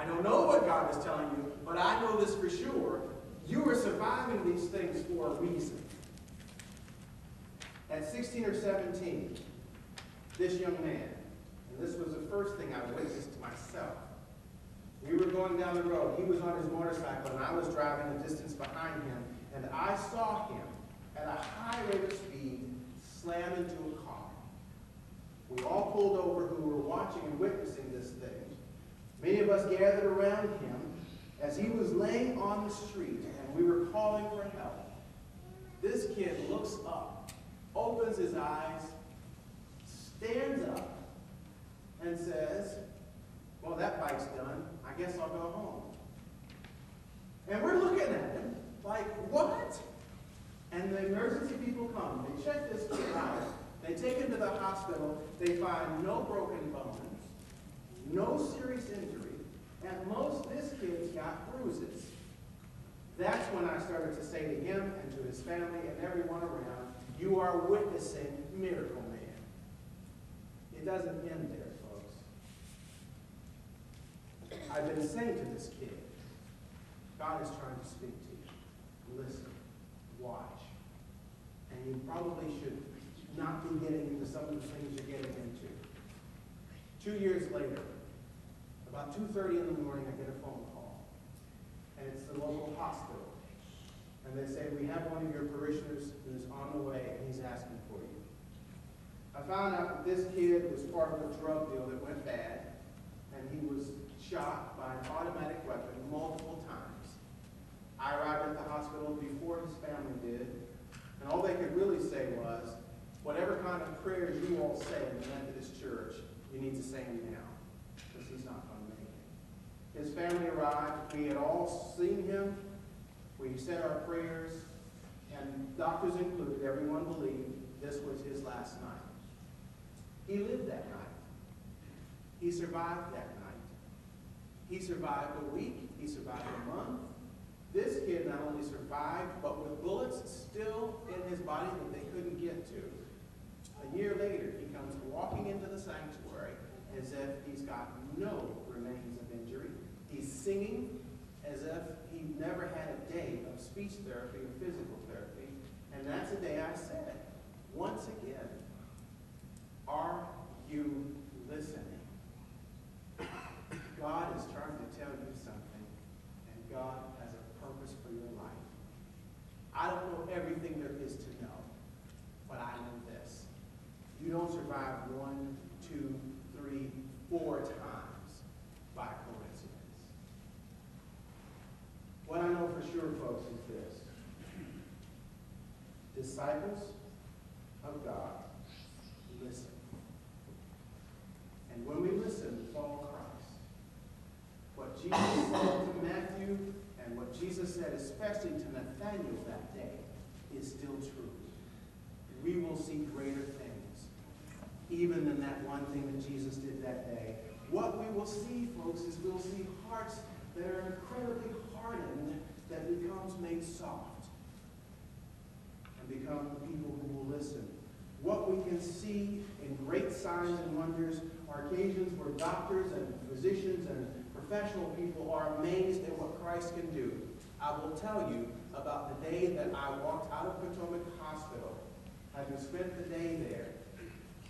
I don't know what God is telling you, but I know this for sure. You are surviving these things for a reason. At 16 or 17, this young man, and this was the first thing I witnessed myself. We were going down the road. He was on his motorcycle, and I was driving a distance behind him, and I saw him at a high rate of speed slam into a car. We all pulled over who were watching and witnessing this thing. Many of us gathered around him as he was laying on the street, and we were calling for help. This kid looks up, opens his eyes, stands up, and says, well, that fight's done. I guess I'll go home. And we're looking at him like, what? And the emergency people come. They check this kid out. They take him to the hospital. They find no broken bones, no serious injury. At most, this kid's got bruises. That's when I started to say to him and to his family and everyone around, you are witnessing Miracle Man. It doesn't end there, folks. I've been saying to this kid, God is trying to speak to you. Listen, watch. And you probably should not be getting into some of the things you're getting into. 2 years later, about 2:30 in the morning, I get a phone call. And it's the local hospital. And they say, we have one of your parishioners who's on the way, and he's asking for you. I found out that this kid was part of a drug deal that went bad, and he was shot by an automatic weapon multiple times. I arrived at the hospital before his family did, and all they could really say was, whatever kind of prayers you all say in the Methodist Church, you need to say them now, because he's not going to make it. His family arrived. We had all seen him. We said our prayers, and doctors included, everyone believed this was his last night. He lived that night. He survived that night. He survived a week. He survived a month. This kid not only survived, but with bullets still in his body that they couldn't get to. A year later, he comes walking into the sanctuary as if he's got no remains of injury. He's singing as if he never had a day of speech therapy or physical therapy. And that's the day I said, once again, are you listening? God is trying to tell you something, and God has a purpose for your life. I don't know everything there is to know, but I know this. You don't survive 1, 2, 3, 4 times by coincidence. What I know for sure, folks, is this. Disciples of God listen. And when we listen, we follow Christ. What Jesus said to Matthew and what Jesus said especially to Nathanael that day is still true. We will see greater things, even than that one thing that Jesus did that day. What we will see, folks, is we'll see hearts that are incredibly hardened that becomes made soft and become people who will listen. What we can see in great signs and wonders are occasions where doctors and physicians and professional people are amazed at what Christ can do. I will tell you about the day that I walked out of Potomac Hospital, having spent the day there,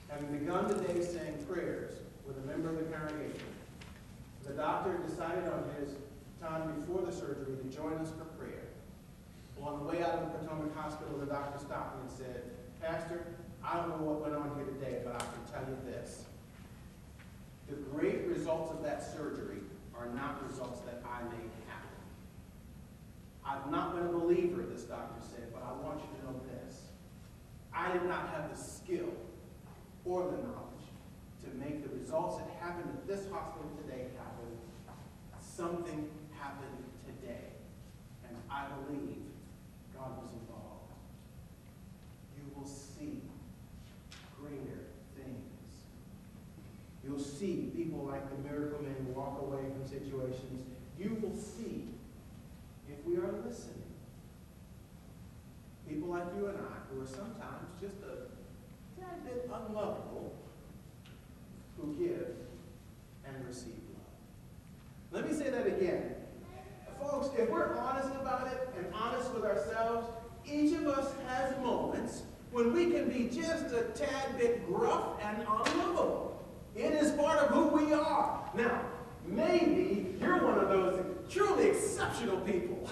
having begun the day saying prayers with a member of the congregation. The doctor decided on his time before the surgery to join us for prayer. Well, on the way out of the Potomac Hospital, the doctor stopped me and said, Pastor, I don't know what went on here today, but I can tell you this. The great results of that surgery are not results that I made happen. I've not been a believer, this doctor said, but I want you to know this. I did not have the skill or the knowledge to make the results that happened at this hospital today happen. Something happened today, and I believe God was involved. You will see greater things. You'll see people like the miracle men walk away from situations. You will see, if we are listening, people like you and I, who are sometimes just a tad bit unlovable, who give and receive love. Let me say that again. Folks, if we're honest about it and honest with ourselves, each of us has moments when we can be just a tad bit gruff and unlovable. It is part of who we are. Now, maybe you're one of those truly exceptional people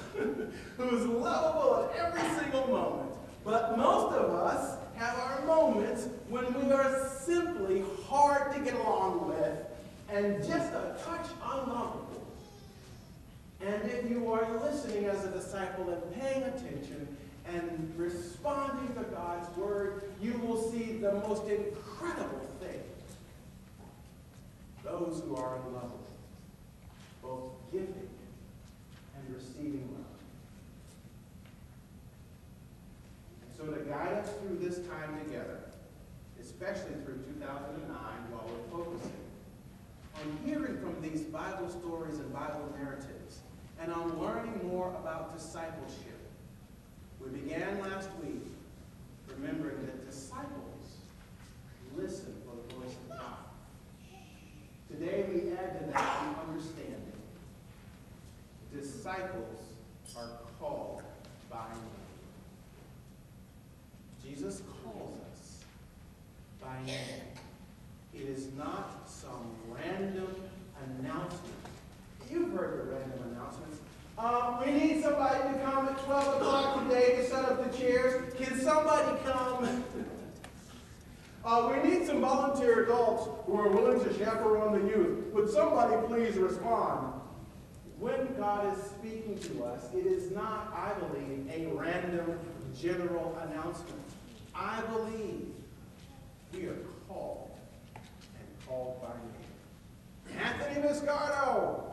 who's lovable at every single moment. But most of us have our moments when we are simply hard to get along with and just a touch unlovable. And if you are listening as a disciple and paying attention and responding to God's word, you will see the most incredible thing. Those who are unlovable, both giving and receiving love. And so to guide us through this time together, especially through 2009, while we're focusing on hearing from these Bible stories and Bible narratives, and on learning more about discipleship. We began last week remembering that disciples listen for the voice of God. Today we add to that the understanding. Disciples are called by name. Jesus calls us by name. It is not some random announcement. You've heard the random announcements. We need somebody to come at 12 o'clock today to set up the chairs. Can somebody come? We need some volunteer adults who are willing to chaperone the youth. Would somebody please respond? When God is speaking to us, it is not, I believe, a random general announcement. I believe we are called and called by name. Anthony Viscardo,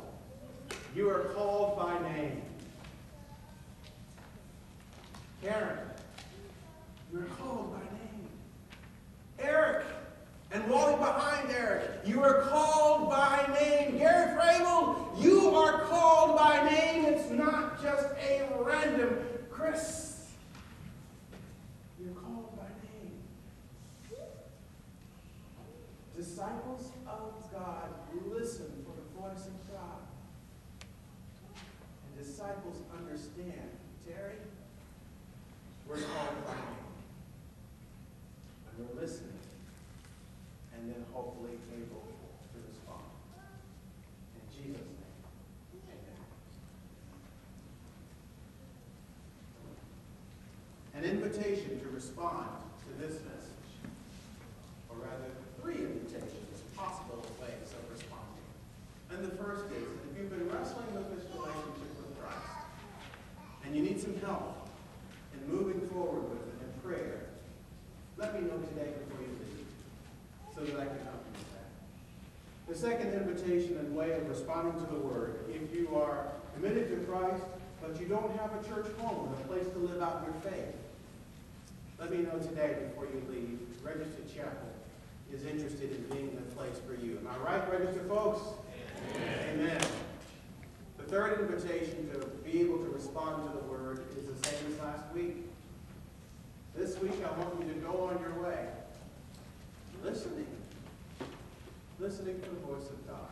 you are called by name. Karen, you are called by name. Eric, and Wally behind Eric, you are called by name. Gary Frabel, you are called by name. It's not just a random. Chris, you're called by name. Disciples of God listen for the voice of God. And disciples understand. Terry, we're called by name. And we're listening. And then hopefully able to respond. In Jesus' name, amen. An invitation to respond to this message, or rather 3 invitations, possible ways of responding. And the first is, if you've been wrestling with this relationship with Christ, and you need some help in moving forward with it in prayer, let me know today before you leave, so that I can help you with that. The second invitation and way of responding to the Word, if you are committed to Christ, but you don't have a church home, a place to live out your faith, let me know today before you leave. Registered Chapel is interested in being the place for you. Am I right, registered folks? Amen. Amen. The third invitation to be able to respond to the Word is the same as last week. This week I want you to go on your way, listening for the voice of God.